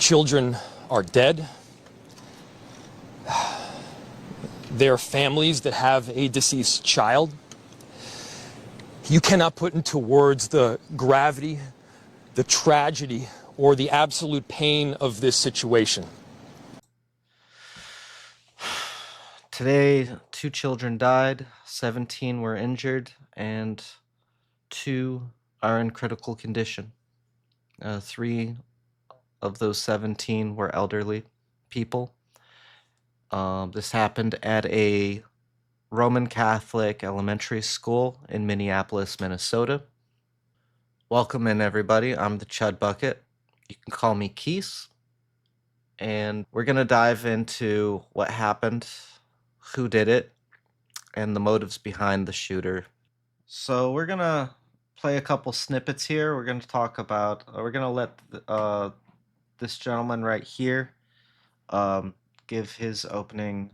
Children are dead. There are families that have a deceased child. You cannot put into words the gravity, the tragedy, or the absolute pain of this situation. Today, 2 children died, 17 were injured, and 2 are in critical condition. 3 of those 17 were elderly people. This happened at a Roman Catholic elementary school in Minneapolis, Minnesota. Welcome in, everybody. I'm the Chud Bucket. You can call me Keese. And we're going to dive into what happened, who did it, and the motives behind the shooter. So we're going to play a couple snippets here. We're going to talk about, we're going to let this gentleman right here give his opening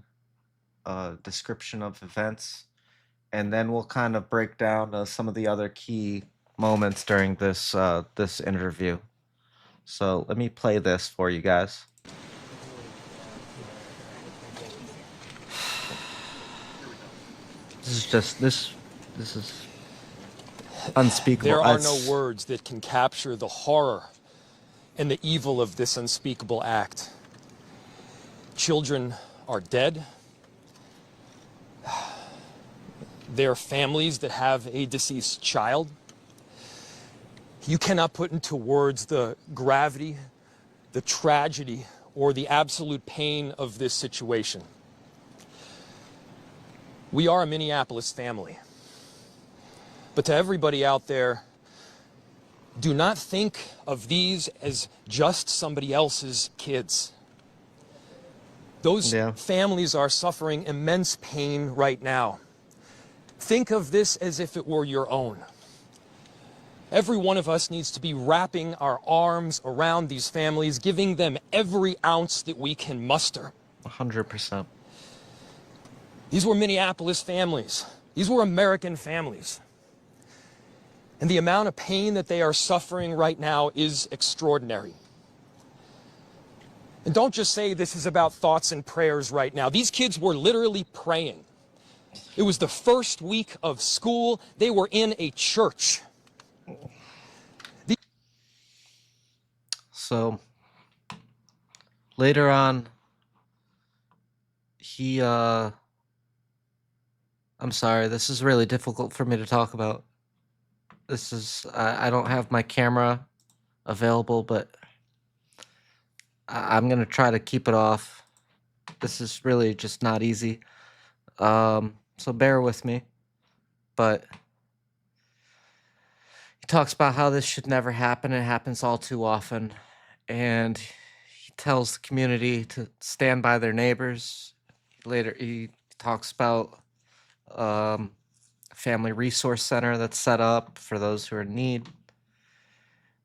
description of events, and then we'll kind of break down some of the other key moments during this this interview. So let me play this for you guys. This is just this is unspeakable. There are no words that can capture the horror and the evil of this unspeakable act. Children are dead. There are families that have a deceased child. You cannot put into words the gravity, the tragedy, or the absolute pain of this situation. We are a Minneapolis family. But to everybody out there, do not think of these as just somebody else's kids. Those families are suffering immense pain right now. Think of this as if it were your own. Every one of us needs to be wrapping our arms around these families, giving them every ounce that we can muster. 100%. These were Minneapolis families. These were American families. And the amount of pain that they are suffering right now is extraordinary. And don't just say this is about thoughts and prayers right now. These kids were literally praying. It was the first week of school. They were in a church. So later on, I'm sorry, this is really difficult for me to talk about. This is, I don't have my camera available, but I'm going to try to keep it off. This is really just not easy. So bear with me. But he talks about how this should never happen. It happens all too often. And he tells the community to stand by their neighbors. Later, he talks about a family resource center that's set up for those who are in need.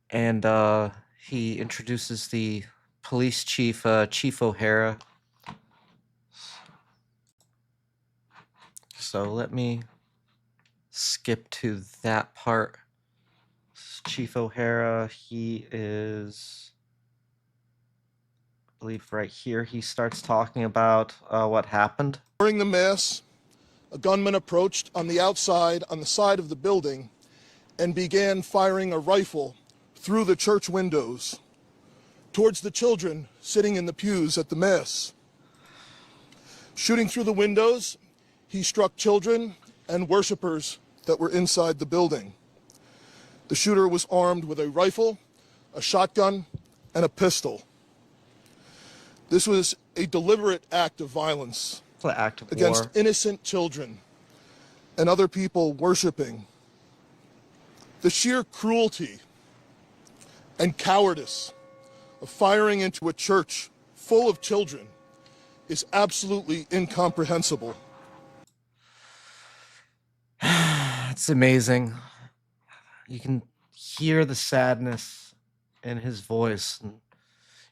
And he introduces the police chief, Chief O'Hara. So let me skip to that part. Chief O'Hara, he is, I believe right here, he starts talking about what happened. During the Mass, a gunman approached on the outside, on the side of the building, and began firing a rifle through the church windows towards the children sitting in the pews at the Mass. Shooting through the windows, he struck children and worshipers that were inside the building. The shooter was armed with a rifle, a shotgun, and a pistol. This was a deliberate act of violence against innocent children and other people worshiping. The sheer cruelty and cowardice of firing into a church full of children is absolutely incomprehensible. It's amazing. You can hear the sadness in his voice, and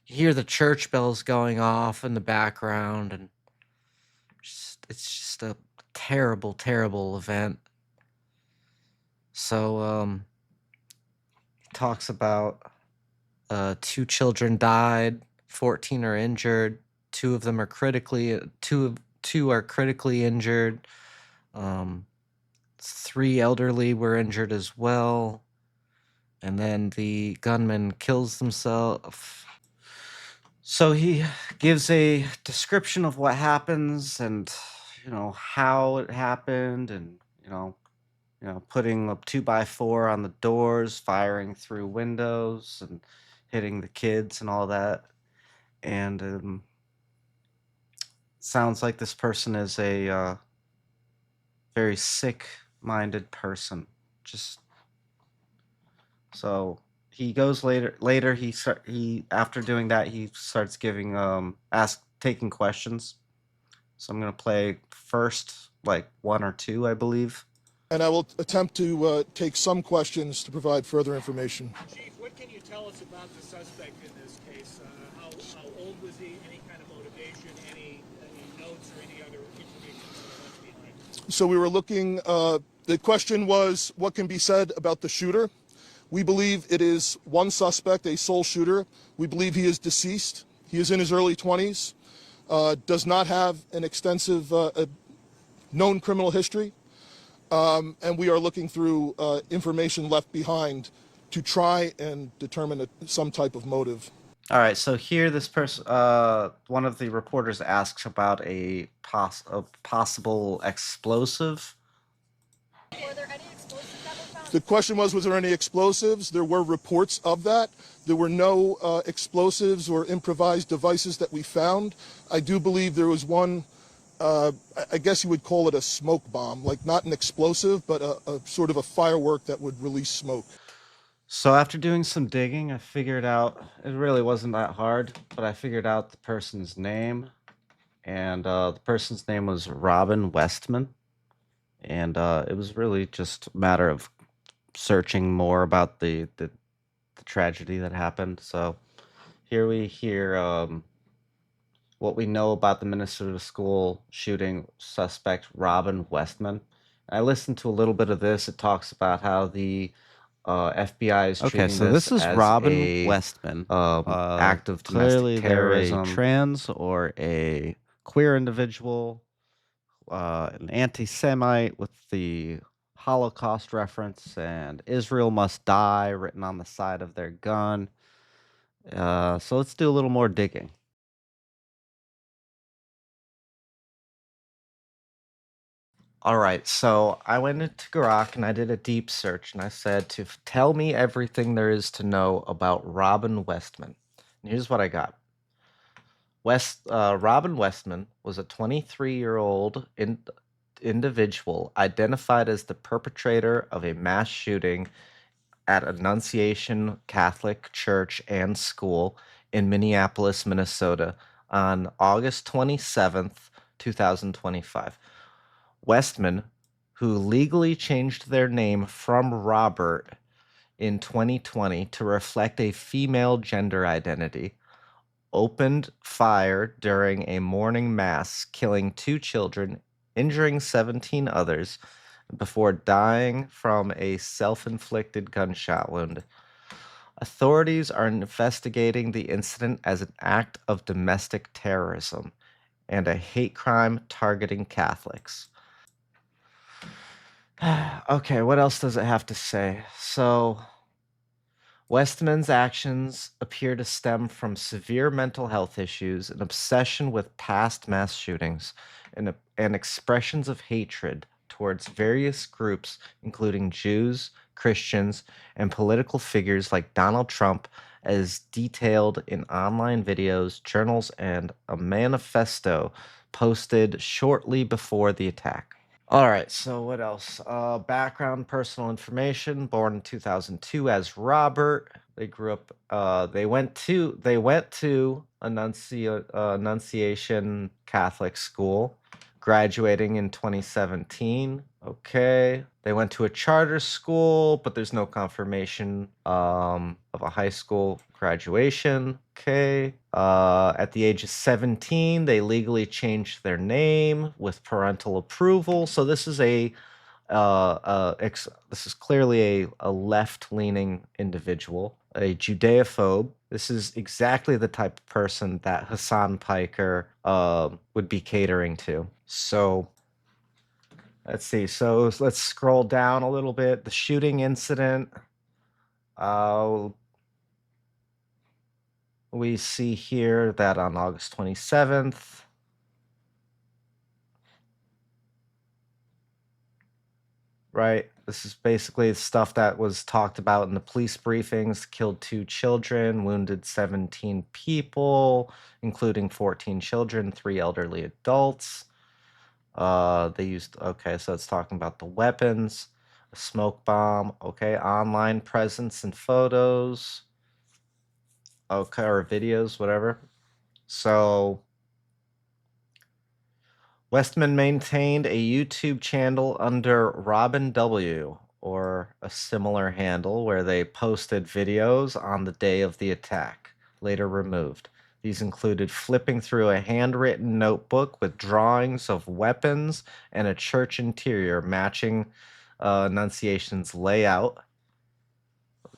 you hear the church bells going off in the background, and it's just a terrible, terrible event. So he talks about 2 children died, 14 are injured. Two are critically injured. 3 elderly were injured as well. And then the gunman kills himself. So he gives a description of what happens and, how it happened, and, putting a 2x4 on the doors, firing through windows and hitting the kids and all that. And sounds like this person is a very sick-minded person. So he goes later he after doing that, he starts giving taking questions. So I'm going to play first like 1 or 2, I believe. And I will attempt to take some questions to provide further information. Chief, what can you tell us about the suspect in this case? How old was he? Any kind of motivation? Any notes or any other information that he left behind? So we were looking, the question was, what can be said about the shooter? We believe it is one suspect, a sole shooter. We believe he is deceased. He is in his early 20s, does not have an extensive known criminal history. And we are looking through information left behind to try and determine some type of motive. All right, so here this person, one of the reporters asks about a possible explosive. Were there any explosives that were found? The question was there any explosives? There were reports of that. There were no explosives or improvised devices that we found. I do believe there was one, I guess you would call it a smoke bomb, like not an explosive, but a sort of a firework that would release smoke. So after doing some digging, I figured out, it really wasn't that hard, but I figured out the person's name. And the person's name was Robin Westman. And it was really just a matter of searching more about the tragedy that happened. So here we hear what we know about the Minnesota school shooting suspect, Robin Westman. I listened to a little bit of this. It talks about how the FBI is treating this is as Robin Westman, act of clearly domestic terrorism. they're a trans or a queer individual, an anti-Semite with the Holocaust reference and Israel must die written on the side of their gun. So let's do a little more digging. All right, so I went into Grok and I did a deep search, and I said to tell me everything there is to know about Robin Westman. And here's what I got. Robin Westman was a 23-year-old individual identified as the perpetrator of a mass shooting at Annunciation Catholic Church and School in Minneapolis, Minnesota on August 27th, 2025. Westman, who legally changed their name from Robert in 2020 to reflect a female gender identity, opened fire during a morning mass, killing 2 children, injuring 17 others, before dying from a self-inflicted gunshot wound. Authorities are investigating the incident as an act of domestic terrorism and a hate crime targeting Catholics. Okay, what else does it have to say? So, Westman's actions appear to stem from severe mental health issues, an obsession with past mass shootings, and expressions of hatred towards various groups, including Jews, Christians, and political figures like Donald Trump, as detailed in online videos, journals, and a manifesto posted shortly before the attack. All right, so what else? Background, personal information. Born in 2002 as Robert. They grew up. They went to Annunciation Catholic School, graduating in 2017. Okay. They went to a charter school, but there's no confirmation of a high school graduation. Okay. At the age of 17, they legally changed their name with parental approval. So this is this is clearly a left-leaning individual, a Judeophobe, This is exactly the type of person that Hasan Piker would be catering to. So let's see. So let's scroll down a little bit. The shooting incident. We see here that on August 27th, right? This is basically stuff that was talked about in the police briefings. Killed 2 children, wounded 17 people, including 14 children, 3 elderly adults. They used, okay, so it's talking about the weapons, a smoke bomb, okay, online presence and photos, okay, or videos, whatever. So Westman maintained a YouTube channel under Robin W, or a similar handle, where they posted videos on the day of the attack, later removed. These included flipping through a handwritten notebook with drawings of weapons and a church interior matching Annunciation's layout,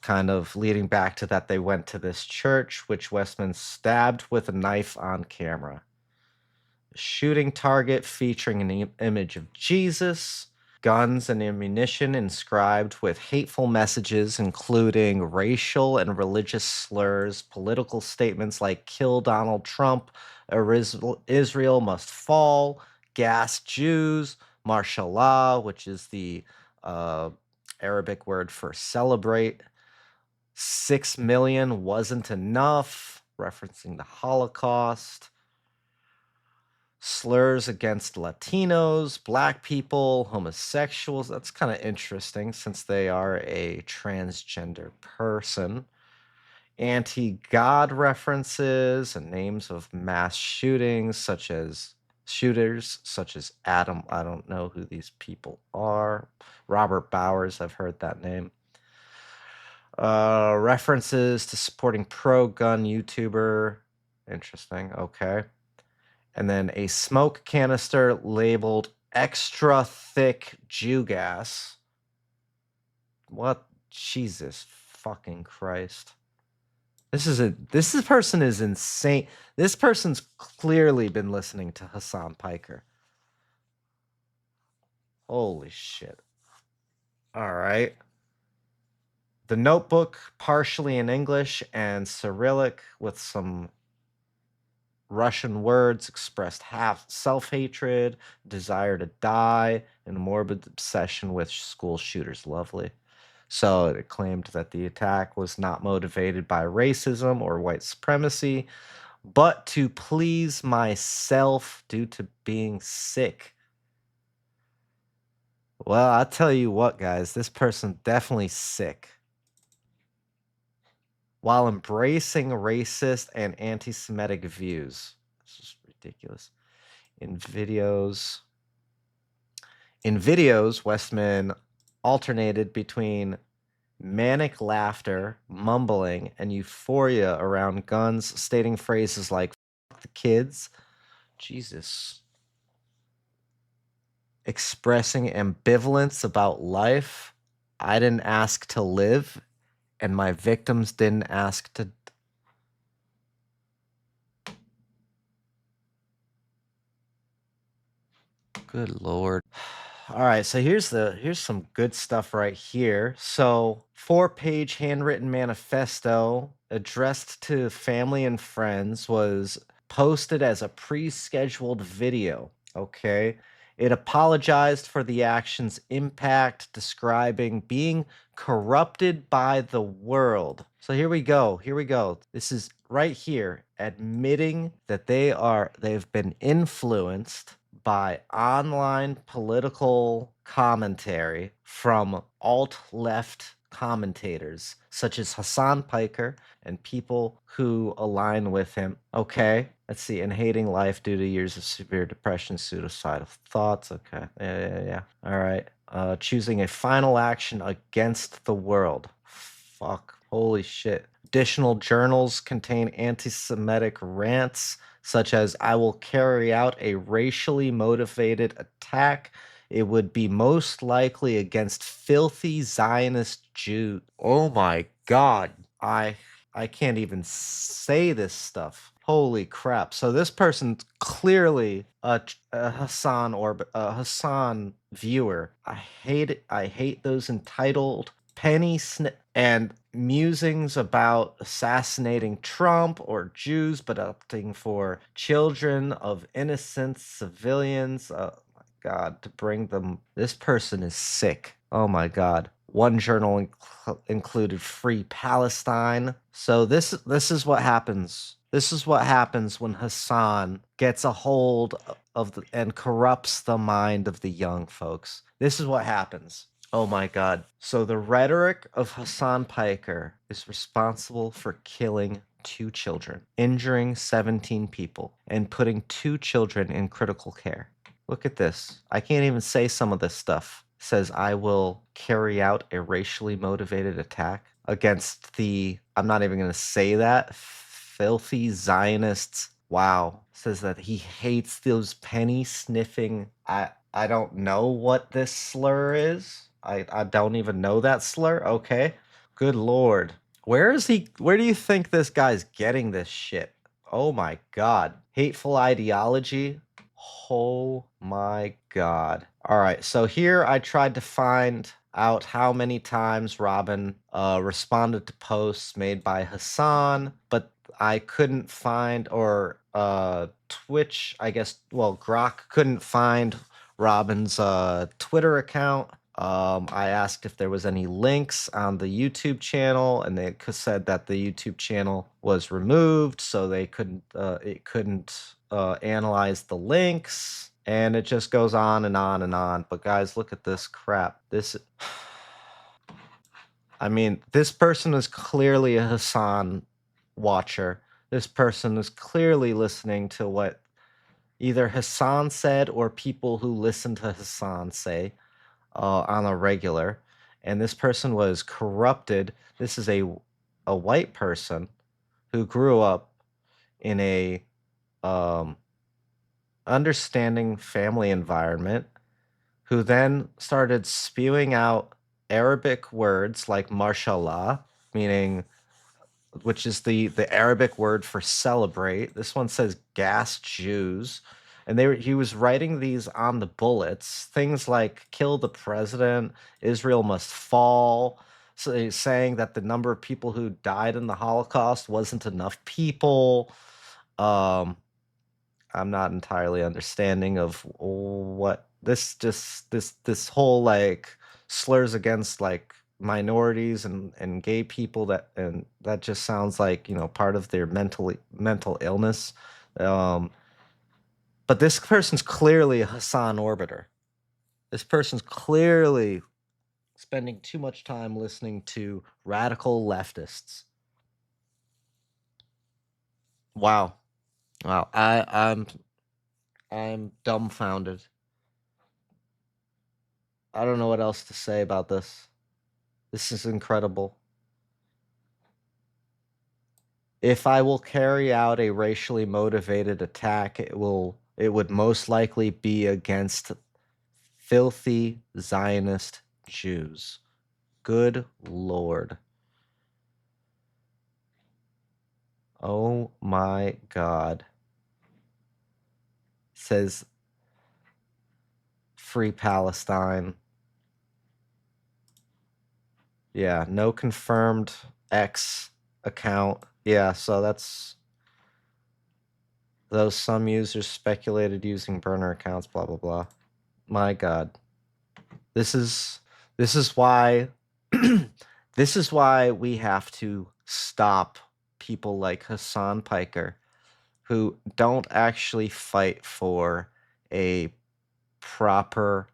kind of leading back to that they went to this church, which Westman stabbed with a knife on camera. Shooting target featuring an image of Jesus, guns and ammunition inscribed with hateful messages, including racial and religious slurs, political statements like kill Donald Trump, Israel must fall, gas Jews, Mashallah, which is the Arabic word for celebrate, 6 million wasn't enough, referencing the Holocaust, slurs against Latinos, black people, homosexuals. That's kind of interesting since they are a transgender person. Anti-God references and names of mass shooters such as Adam. I don't know who these people are. Robert Bowers, I've heard that name. References to supporting pro-gun YouTuber. Interesting. Okay. And then a smoke canister labeled extra thick Jew gas. What? Jesus fucking Christ. This person is insane. This person's clearly been listening to Hasan Piker. Holy shit. All right. The notebook, partially in English and Cyrillic with some Russian words, expressed self-hatred, desire to die, and a morbid obsession with school shooters. Lovely. So it claimed that the attack was not motivated by racism or white supremacy, but to please myself due to being sick. Well, I'll tell you what, guys, this person's definitely sick. While embracing racist and anti-Semitic views. This is ridiculous. In videos, Westman alternated between manic laughter, mumbling, and euphoria around guns, stating phrases like "fuck the kids," Jesus, expressing ambivalence about life. I didn't ask to live, and my victims didn't ask to. Good Lord. All right, so here's some good stuff right here. So 4-page handwritten manifesto addressed to family and friends was posted as a pre-scheduled video. Okay. It apologized for the action's impact, describing being corrupted by the world. So here we go. This is right here, admitting that they've been influenced by online political commentary from alt-left commentators such as Hasan Piker and people who align with him. Okay, let's see. And hating life due to years of severe depression, suicidal thoughts. Okay, yeah. All right. Choosing a final action against the world. Fuck. Holy shit. Additional journals contain anti-Semitic rants such as "I will carry out a racially motivated attack. It would be most likely against filthy Zionist Jews." Oh my God. I can't even say this stuff. Holy crap. So this person's clearly a Hasan or a Hasan viewer. I hate it. I hate those entitled and musings about assassinating Trump or Jews, but opting for children of innocent civilians. Oh my God, to bring them. This person is sick. Oh my God. One journal included Free Palestine. So this is what happens. This is what happens when Hasan gets a hold of and corrupts the mind of the young folks. This is what happens. Oh my God. So the rhetoric of Hasan Piker is responsible for killing 2 children, injuring 17 people, and putting 2 children in critical care. Look at this. I can't even say some of this stuff. It says, I will carry out a racially motivated attack against the, I'm not even going to say that, filthy Zionists. Wow. It says that he hates those penny sniffing. I don't know what this slur is. I don't even know that slur. Okay. Good Lord. Where do you think this guy's getting this shit? Oh my God. Hateful ideology. Oh my God. All right. So here I tried to find out how many times Robin responded to posts made by Hasan, but I couldn't find, or Twitch, I guess, well, Grok couldn't find Robin's Twitter account. I asked if there was any links on the YouTube channel, and they said that the YouTube channel was removed, so they couldn't analyze the links, and it just goes on and on and on. But guys, look at this crap. I mean, this person is clearly a Hasan watcher. This person is clearly listening to what either Hasan said or people who listen to Hasan say on a regular. And this person was corrupted. This is a white person who grew up in a understanding family environment, who then started spewing out Arabic words like mashallah, meaning, which is the Arabic word for celebrate. This one says gas Jews. And he was writing these on the bullets, things like kill the president, Israel must fall, so he's saying that the number of people who died in the Holocaust wasn't enough people. I'm not entirely understanding of what this whole like slurs against like minorities and gay people, that just sounds like, you know, part of their mental illness. But this person's clearly a Hasan orbiter. This person's clearly spending too much time listening to radical leftists. Wow. I'm dumbfounded. I don't know what else to say about this. This is incredible. If I will carry out a racially motivated attack, it would most likely be against filthy Zionist Jews. Good Lord. Oh my God. Says Free Palestine. Yeah, no confirmed X account. Yeah, so that's those some users speculated using burner accounts, blah blah blah. My God. This is why this is why we have to stop people like Hasan Piker, who don't actually fight for a proper,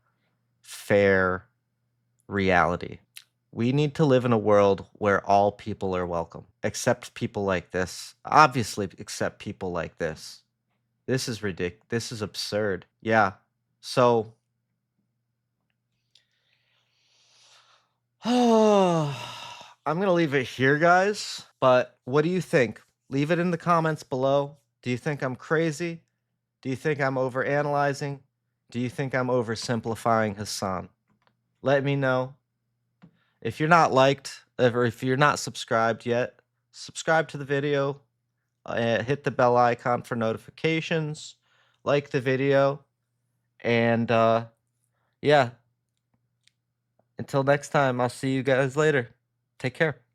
fair reality. We need to live in a world where all people are welcome, except people like this. Obviously, except people like this. This is ridiculous. This is absurd. Yeah. So, I'm going to leave it here, guys. But what do you think? Leave it in the comments below. Do you think I'm crazy? Do you think I'm overanalyzing? Do you think I'm oversimplifying Hasan? Let me know. If you're not liked, or if you're not subscribed yet, subscribe to the video, hit the bell icon for notifications, like the video, and yeah. Until next time, I'll see you guys later. Take care.